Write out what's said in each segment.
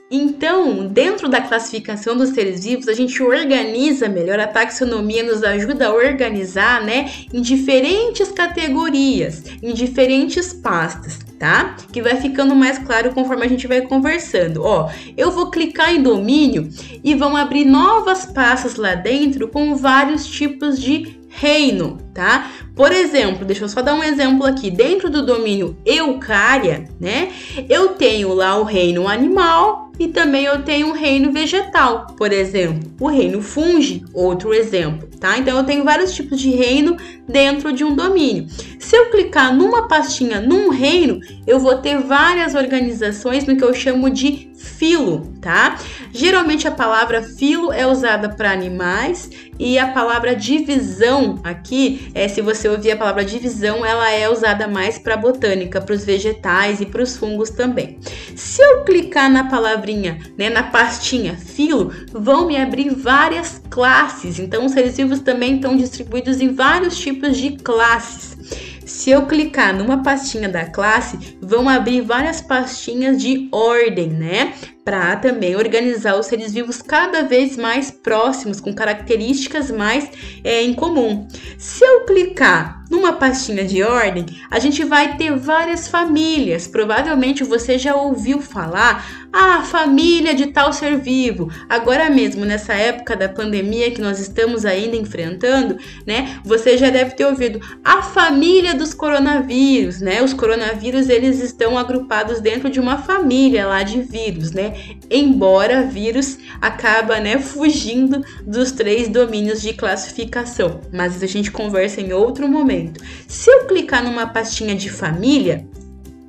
Então, dentro da classificação dos seres vivos, a gente organiza melhor, a taxonomia nos ajuda a organizar, né, em diferentes categorias, em diferentes pastas, tá? Que vai ficando mais claro conforme a gente vai conversando. Ó, eu vou clicar em domínio e vão abrir novas pastas lá dentro com vários tipos de reino, tá? Por exemplo, deixa eu só dar um exemplo aqui. Dentro do domínio Eucária, né, eu tenho lá o reino animal e também eu tenho o reino vegetal, por exemplo. O reino fungi, outro exemplo, tá? Então eu tenho vários tipos de reino dentro de um domínio. Se eu clicar numa pastinha num reino, eu vou ter várias organizações no que eu chamo de filo, tá? Geralmente a palavra filo é usada para animais e a palavra divisão aqui, se você ouvir a palavra divisão, ela é usada mais para botânica, para os vegetais e para os fungos também. Se eu clicar na palavrinha, né, na pastinha filo, vão me abrir várias classes. Então os seres vivos também estão distribuídos em vários tipos de classes. Se eu clicar numa pastinha da classe, vão abrir várias pastinhas de ordem, né? Para também organizar os seres vivos cada vez mais próximos, com características mais em comum. Se eu clicar numa pastinha de ordem, a gente vai ter várias famílias. Provavelmente você já ouviu falar, família de tal ser vivo. Agora mesmo, nessa época da pandemia que nós estamos ainda enfrentando, né? Você já deve ter ouvido a família dos coronavírus, né? Os coronavírus, eles estão agrupados dentro de uma família lá de vírus, né? Embora vírus acaba, né, fugindo dos 3 domínios de classificação. Mas a gente conversa em outro momento. Se eu clicar numa pastinha de família,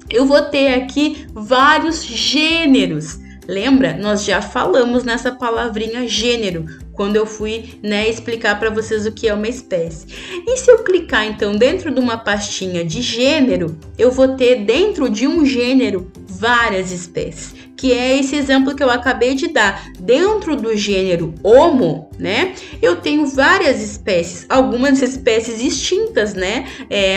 eu vou ter aqui vários gêneros. Lembra? Nós já falamos nessa palavrinha gênero, quando eu fui, né, explicar para vocês o que é uma espécie. E se eu clicar, então, dentro de uma pastinha de gênero, eu vou ter dentro de um gênero várias espécies, que é esse exemplo que eu acabei de dar. Dentro do gênero Homo, né, eu tenho várias espécies, algumas espécies extintas, né,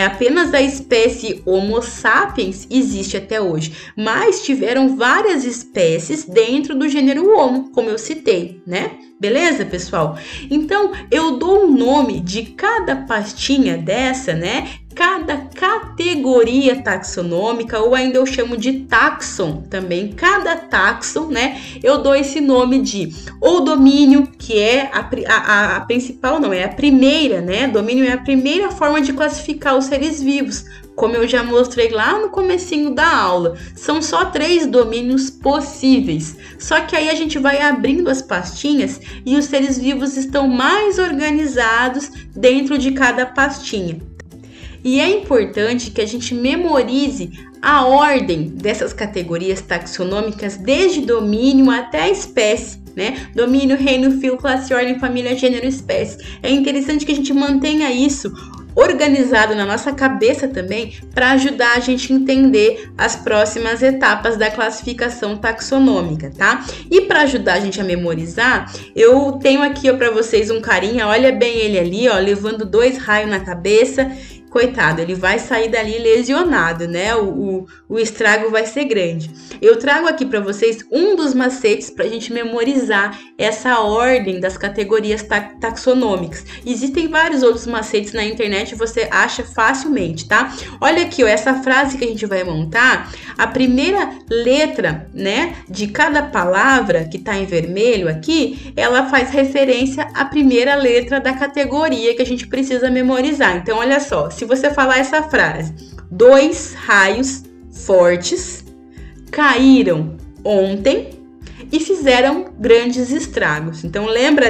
apenas a espécie Homo sapiens existe até hoje, mas tiveram várias espécies dentro do gênero Homo, como eu citei, né? Beleza, pessoal? Então, eu dou o nome de cada pastinha dessa, né? Cada categoria taxonômica, ou ainda eu chamo de taxon também. Cada taxon, né? Eu dou esse nome de ou domínio, que é a principal, não, é a primeira, né? Domínio é a primeira forma de classificar os seres vivos, como eu já mostrei lá no comecinho da aula. São só 3 domínios possíveis. Só que aí a gente vai abrindo as pastinhas e os seres vivos estão mais organizados dentro de cada pastinha. E é importante que a gente memorize a ordem dessas categorias taxonômicas desde domínio até a espécie, né? Domínio, reino, filo, classe, ordem, família, gênero, espécie. É interessante que a gente mantenha isso organizado na nossa cabeça também, para ajudar a gente a entender as próximas etapas da classificação taxonômica, tá? E para ajudar a gente a memorizar, eu tenho aqui para vocês um carinha, olha bem ele ali, ó, levando 2 raios na cabeça. Coitado, ele vai sair dali lesionado, né? O estrago vai ser grande. Eu trago aqui para vocês um dos macetes para a gente memorizar essa ordem das categorias taxonômicas. Existem vários outros macetes na internet, você acha facilmente, tá? Olha aqui, ó, essa frase que a gente vai montar, a primeira letra, né, de cada palavra que tá em vermelho aqui, ela faz referência à primeira letra da categoria que a gente precisa memorizar. Então, olha só, se você falar essa frase, 2 raios fortes caíram ontem e fizeram grandes estragos. Então, lembra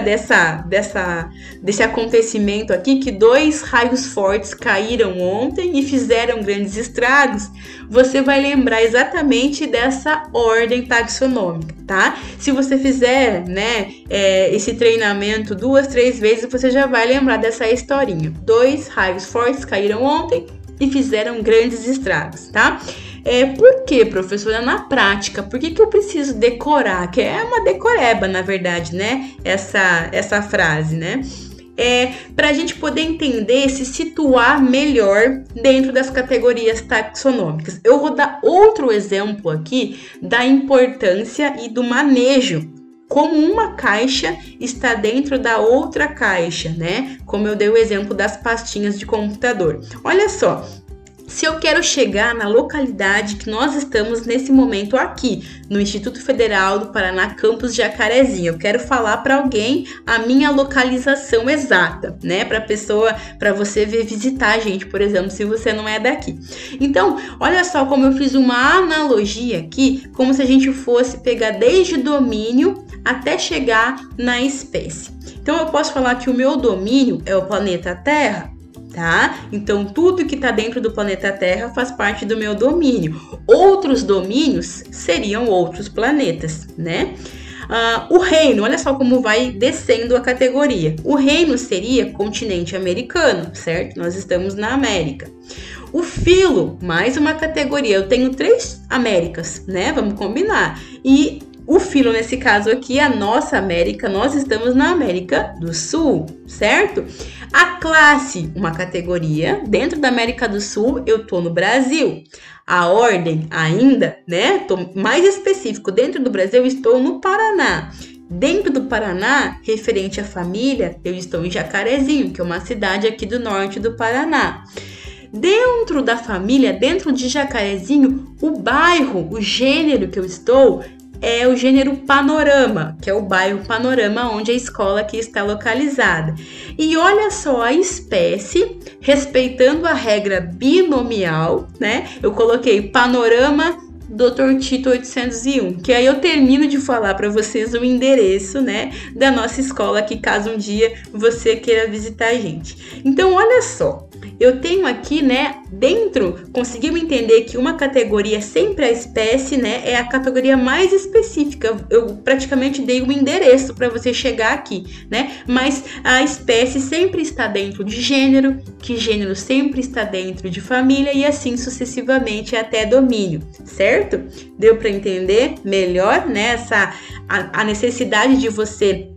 desse acontecimento aqui, que 2 raios fortes caíram ontem e fizeram grandes estragos? Você vai lembrar exatamente dessa ordem taxonômica, tá? Se você fizer, né, esse treinamento 2, 3 vezes, você já vai lembrar dessa historinha. 2 raios fortes caíram ontem e fizeram grandes estragos, tá? Por que, professora? Na prática, por que eu preciso decorar? Que é uma decoreba, na verdade, né? Essa frase, né? para a gente poder entender, se situar melhor dentro das categorias taxonômicas. Eu vou dar outro exemplo aqui da importância e do manejo, como uma caixa está dentro da outra caixa, né? Como eu dei o exemplo das pastinhas de computador. Olha só. Se eu quero chegar na localidade que nós estamos nesse momento aqui, no Instituto Federal do Paraná, campus Jacarezinho, eu quero falar para alguém a minha localização exata, né? Para você visitar a gente, por exemplo, se você não é daqui. Então, olha só como eu fiz uma analogia aqui, como se a gente fosse pegar desde domínio até chegar na espécie. Então, eu posso falar que o meu domínio é o planeta Terra, tá? Então, tudo que está dentro do planeta Terra faz parte do meu domínio. Outros domínios seriam outros planetas, né? O reino, olha só como vai descendo a categoria. O reino seria continente americano, certo? Nós estamos na América. O filo, mais uma categoria. Eu tenho 3 Américas, né? Vamos combinar. E o filo, nesse caso aqui, a nossa América, nós estamos na América do Sul, certo? A classe, uma categoria, dentro da América do Sul, eu tô no Brasil. A ordem, ainda, né? Tô mais específico, dentro do Brasil, eu estou no Paraná. Dentro do Paraná, referente à família, eu estou em Jacarezinho, que é uma cidade aqui do norte do Paraná. Dentro da família, dentro de Jacarezinho, o bairro, o gênero que eu estou é o gênero Panorama, que é o bairro Panorama, onde a escola aqui está localizada. E olha só a espécie, respeitando a regra binomial, né? Eu coloquei Panorama Dr. Tito 801, que aí eu termino de falar para vocês o endereço, né, da nossa escola aqui, caso um dia você queira visitar a gente. Então, olha só. Eu tenho aqui, né, dentro, conseguimos entender que uma categoria, sempre a espécie, né, é a categoria mais específica. Eu praticamente dei um endereço para você chegar aqui, né, mas a espécie sempre está dentro de gênero, que gênero sempre está dentro de família e assim sucessivamente até domínio, certo? Deu para entender melhor, né, a necessidade de você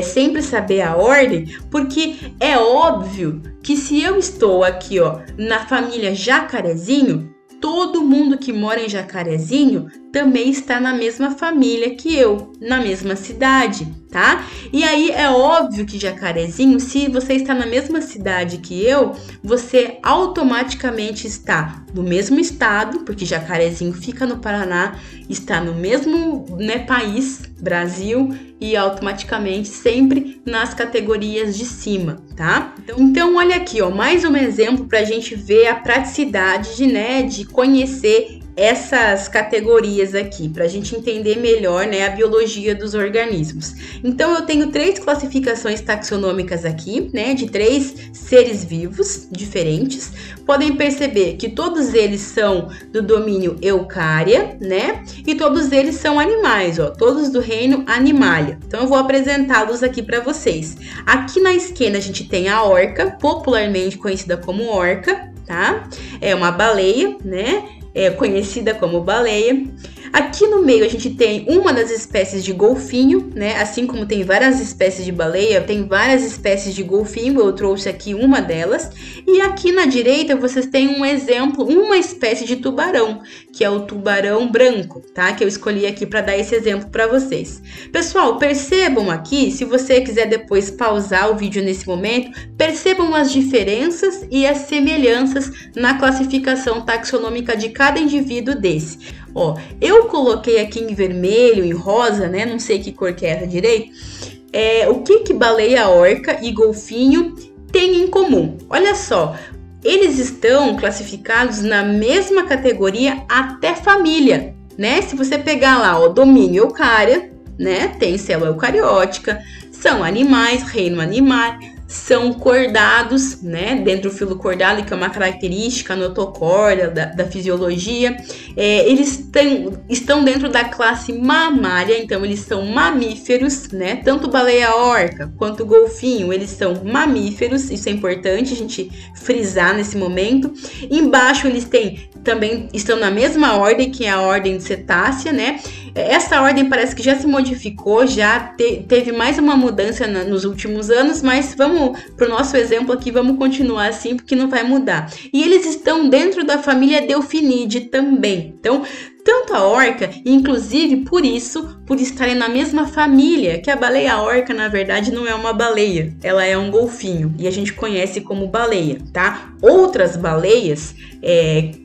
sempre saber a ordem, porque é óbvio que se eu estou aqui, ó, na família Jacarezinho, todo mundo que mora em Jacarezinho também está na mesma família que eu, na mesma cidade, tá? E aí é óbvio que Jacarezinho, se você está na mesma cidade que eu, você automaticamente está no mesmo estado, porque Jacarezinho fica no Paraná, está no mesmo, né, país, Brasil, e automaticamente sempre nas categorias de cima, tá? Então olha aqui, ó, mais um exemplo para a gente ver a praticidade de conhecer essas categorias aqui, para a gente entender melhor, né, a biologia dos organismos. Então, eu tenho 3 classificações taxonômicas aqui, né, de 3 seres vivos diferentes. Podem perceber que todos eles são do domínio Eucária, né, e todos eles são animais, ó, todos do reino Animalia. Então, eu vou apresentá-los aqui para vocês. Aqui na esquerda, a gente tem a orca, popularmente conhecida como orca, tá? É uma baleia, né? É conhecida como baleia. Aqui no meio a gente tem uma das espécies de golfinho, né? Assim como tem várias espécies de baleia, tem várias espécies de golfinho, eu trouxe aqui uma delas. E aqui na direita vocês têm um exemplo, uma espécie de tubarão, que é o tubarão branco, tá? Que eu escolhi aqui para dar esse exemplo para vocês. Pessoal, percebam aqui, se você quiser depois pausar o vídeo nesse momento, percebam as diferenças e as semelhanças na classificação taxonômica de cada indivíduo desse. Ó, eu coloquei aqui em vermelho, em rosa, né? Não sei que cor que é essa direito. O que baleia, orca e golfinho têm em comum? Olha só, eles estão classificados na mesma categoria até família, né? Se você pegar lá, ó, domínio Eucária, né? Tem célula eucariótica, são animais, reino animal. São cordados, né? Dentro do filo cordado, que é uma característica notocorda da fisiologia. Eles estão dentro da classe mamária, então eles são mamíferos, né? Tanto baleia orca quanto golfinho, eles são mamíferos, isso é importante a gente frisar nesse momento. Embaixo eles também estão na mesma ordem, que é a ordem cetácea, né? essa ordem parece que já se modificou, já teve mais uma mudança nos últimos anos, mas vamos para o nosso exemplo aqui, vamos continuar assim, porque não vai mudar. E eles estão dentro da família Delphinidae também. Então, tanto a orca, inclusive por isso, por estarem na mesma família, que a baleia-orca, na verdade, não é uma baleia, ela é um golfinho, e a gente conhece como baleia, tá? Outras baleias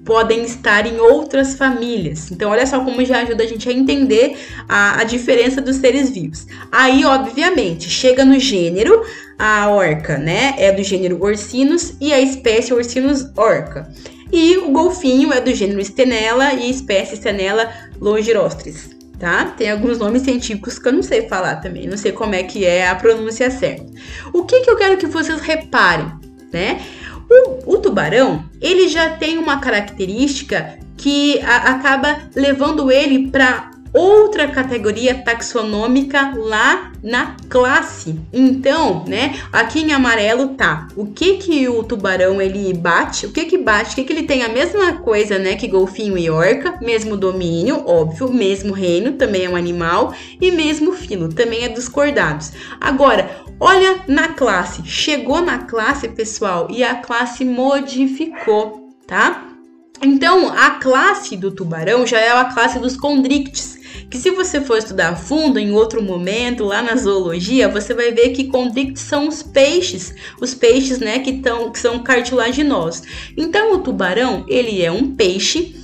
podem estar em outras famílias. Então, olha só como já ajuda a gente a entender a diferença dos seres vivos. Aí, obviamente, chega no gênero, a orca, né, é do gênero Ursinus e a espécie Ursinus orca. E o golfinho é do gênero Stenella e espécie Stenella longirostris, tá? Tem alguns nomes científicos que eu não sei falar também, não sei como é que é a pronúncia certa. O que eu quero que vocês reparem, né? O tubarão, ele já tem uma característica que acaba levando ele para outra categoria taxonômica lá na classe. Então, né, aqui em amarelo tá o que o tubarão ele bate, o que bate, o que ele tem a mesma coisa, né, que golfinho e orca, mesmo domínio, óbvio, mesmo reino, também é um animal, e mesmo filo, também é dos cordados. Agora, olha na classe, chegou na classe, pessoal, e a classe modificou, tá? Então, a classe do tubarão já é a classe dos condrictes, que se você for estudar a fundo em outro momento, lá na zoologia, você vai ver que condrictes são os peixes, né, que são cartilaginosos. Então, o tubarão, ele é um peixe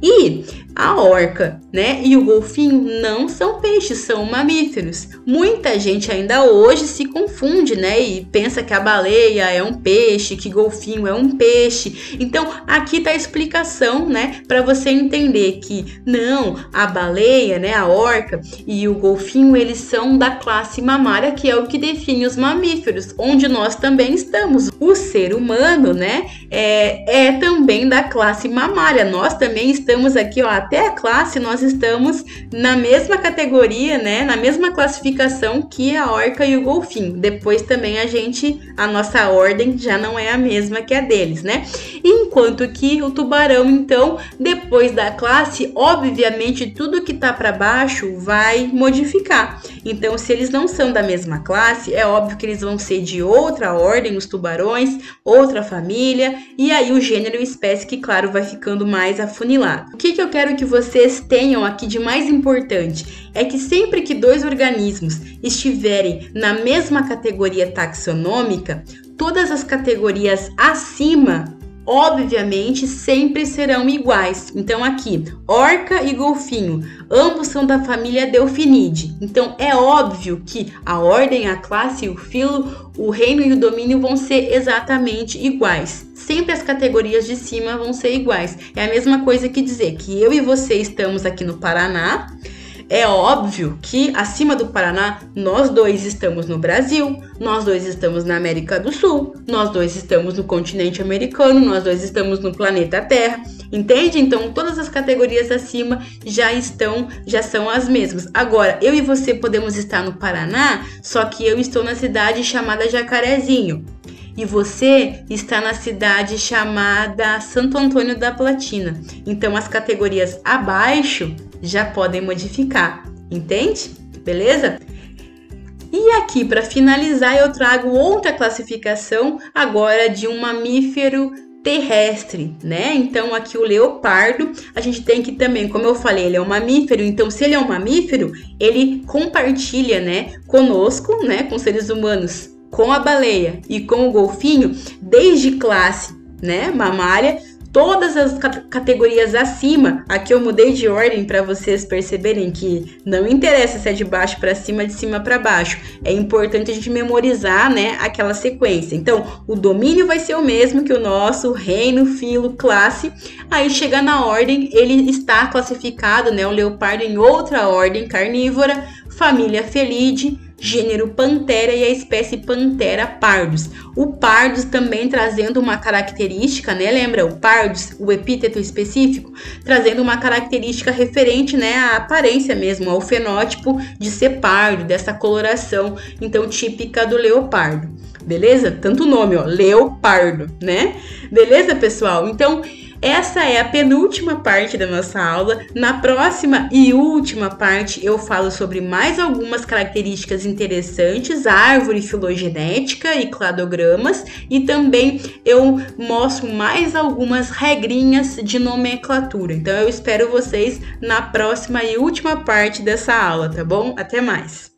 e a orca, né, e o golfinho não são peixes, são mamíferos. Muita gente ainda hoje se confunde, né, e pensa que a baleia é um peixe, que golfinho é um peixe. Então, aqui tá a explicação, né, para você entender que não, a baleia, né, a orca e o golfinho, eles são da classe mamária, que é o que define os mamíferos, onde nós também estamos. O ser humano, né, é também da classe mamária. Nós também estamos aqui, ó, até a classe nós estamos na mesma categoria, né, na mesma classificação que a orca e o golfinho. Depois também a nossa ordem já não é a mesma que a deles, né? Enquanto que o tubarão, então, depois da classe, obviamente tudo que tá para baixo vai modificar. Então, se eles não são da mesma classe, é óbvio que eles vão ser de outra ordem, os tubarões, outra família, e aí o gênero e espécie que, claro, vai ficando mais afunilado. O que eu quero que vocês tenham aqui de mais importante é que sempre que dois organismos estiverem na mesma categoria taxonômica, todas as categorias acima, obviamente, sempre serão iguais. Então aqui, orca e golfinho, ambos são da família Delphinidae. Então é óbvio que a ordem, a classe, o filo, o reino e o domínio vão ser exatamente iguais. Sempre as categorias de cima vão ser iguais. É a mesma coisa que dizer que eu e você estamos aqui no Paraná. É óbvio que acima do Paraná, nós dois estamos no Brasil, nós dois estamos na América do Sul, nós dois estamos no continente americano, nós dois estamos no planeta Terra, entende? Então, todas as categorias acima já são as mesmas. Agora, eu e você podemos estar no Paraná, só que eu estou na cidade chamada Jacarezinho. E você está na cidade chamada Santo Antônio da Platina. Então, as categorias abaixo já podem modificar, entende? Beleza? E aqui, para finalizar, eu trago outra classificação agora de um mamífero terrestre, né? Então, aqui o leopardo, a gente tem que também, como eu falei, ele é um mamífero, então se ele é um mamífero, ele compartilha, né, conosco, né, com seres humanos, com a baleia e com o golfinho, desde classe, né, mamária, todas as categorias acima. Aqui eu mudei de ordem para vocês perceberem que não interessa se é de baixo para cima, de cima para baixo. É importante a gente memorizar, né, aquela sequência. Então, o domínio vai ser o mesmo que o nosso, reino, filo, classe. Aí chega na ordem, ele está classificado, né, o leopardo em outra ordem carnívora, família Felidae, gênero Panthera e a espécie Panthera pardus. O pardus também trazendo uma característica, né? Lembra o pardus, o epíteto específico, trazendo uma característica referente, né, à aparência mesmo, ao fenótipo de ser pardo, dessa coloração, então, típica do leopardo. Beleza? Tanto o nome, ó, leopardo, né? Beleza, pessoal? Então, Essa é a penúltima parte da nossa aula. Na próxima e última parte eu falo sobre mais algumas características interessantes, árvore filogenética e cladogramas, e também eu mostro mais algumas regrinhas de nomenclatura. Então eu espero vocês na próxima e última parte dessa aula, tá bom? Até mais!